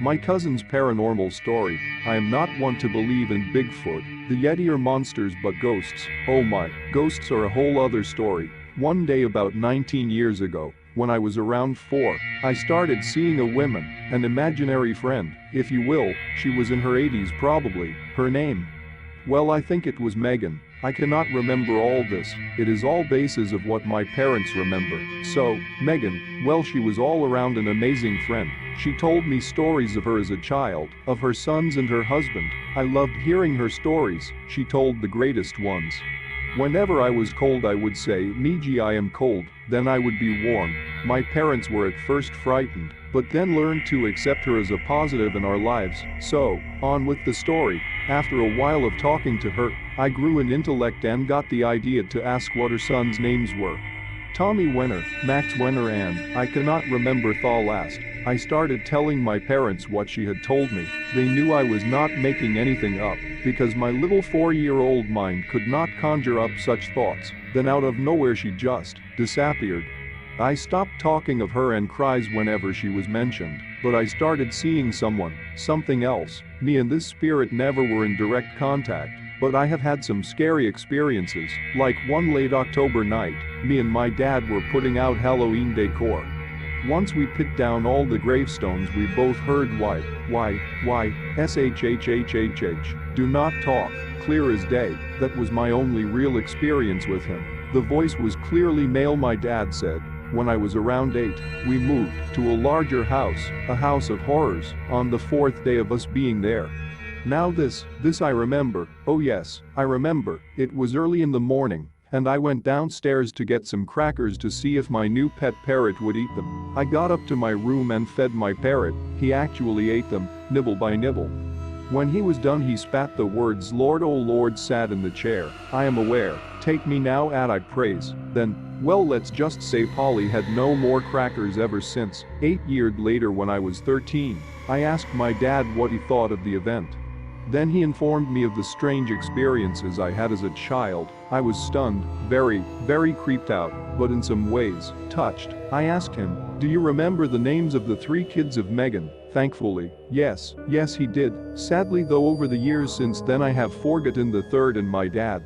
My cousin's paranormal story. I am not one to believe in Bigfoot, the Yeti or monsters, but ghosts. Oh my, ghosts are a whole other story. One day about 19 years ago, when I was around 4, I started seeing a woman, an imaginary friend, if you will. She was in her 80s probably. Her name? Well, I think it was Megan. I cannot remember all this, it is all basis of what my parents remember. So, Megan, well, she was all around an amazing friend. She told me stories of her as a child, of her sons and her husband. I loved hearing her stories. She told the greatest ones. Whenever I was cold I would say, Miji, I am cold, then I would be warm. My parents were at first frightened, but then learned to accept her as a positive in our lives. So, on with the story. After a while of talking to her, I grew in intellect and got the idea to ask what her sons' names were. Tommy Wenner, Max Wenner, and I cannot remember the last. I started telling my parents what she had told me. They knew I was not making anything up, because my little 4-year-old mind could not conjure up such thoughts. Then out of nowhere she just disappeared. I stopped talking of her and cries whenever she was mentioned, but I started seeing something else. Me and this spirit never were in direct contact, but I have had some scary experiences, like one late October night, me and my dad were putting out Halloween decor. Once we put down all the gravestones we both heard why, shhhhh, do not talk, clear as day. That was my only real experience with him. The voice was clearly male, my dad said. When I was around 8, we moved to a larger house, a house of horrors, on the 4th day of us being there. Now this I remember. Oh yes, I remember. It was early in the morning, and I went downstairs to get some crackers to see if my new pet parrot would eat them. I got up to my room and fed my parrot. He actually ate them, nibble by nibble. When he was done he spat the words, Lord, oh Lord, sat in the chair. I am aware, take me now at I praise. Then, well, let's just say Polly had no more crackers ever since. 8 years later when I was 13, I asked my dad what he thought of the event. Then he informed me of the strange experiences I had as a child. I was stunned, very creeped out, but in some ways, touched. I asked him, do you remember the names of the 3 kids of Megan? Thankfully, yes he did. Sadly though, over the years since then I have forgotten the 3rd, and my dad.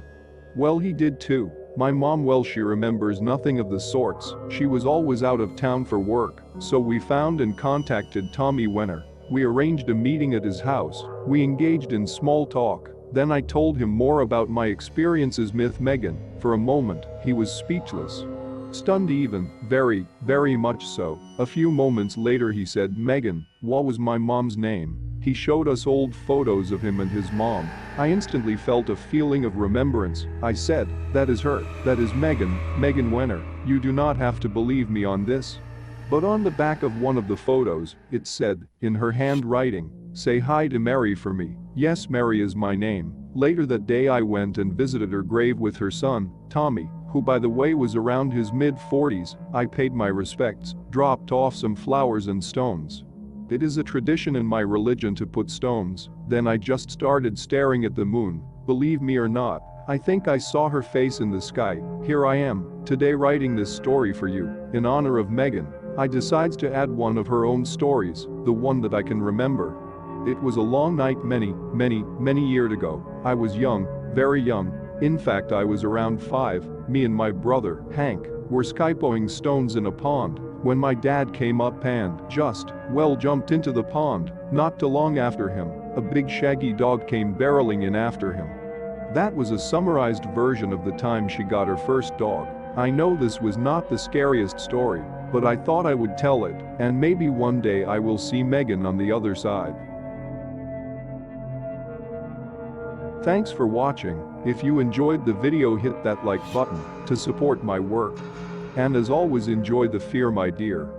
Well, he did too. My mom, well, she remembers nothing of the sorts. She was always out of town for work, so we found and contacted Tommy Wenner. We arranged a meeting at his house. We engaged in small talk. Then I told him more about my experiences with Megan. For a moment, he was speechless. Stunned even, very much so. A few moments later he said, Megan, what was my mom's name? He showed us old photos of him and his mom. I instantly felt a feeling of remembrance. I said, that is her, that is Megan Wenner. You do not have to believe me on this. But on the back of one of the photos, it said, in her handwriting, say hi to Mary for me. Yes, Mary is my name. Later that day I went and visited her grave with her son, Tommy, who by the way was around his mid-40s. I paid my respects, dropped off some flowers and stones. It is a tradition in my religion to put stones. Then I just started staring at the moon. Believe me or not, I think I saw her face in the sky. Here I am, today writing this story for you, in honor of Megan. I decides to add one of her own stories, the one that I can remember. It was a long night many years ago. I was young, very young. In fact, I was around 5. Me and my brother, Hank, were skypoing stones in a pond when my dad came up and jumped into the pond. Not too long after him, a big shaggy dog came barreling in after him. That was a summarized version of the time she got her first dog. I know this was not the scariest story, but I thought I would tell it, and maybe one day I will see Megan on the other side. Thanks for watching. If you enjoyed the video, hit that like button to support my work. And as always, enjoy the fear, my dear.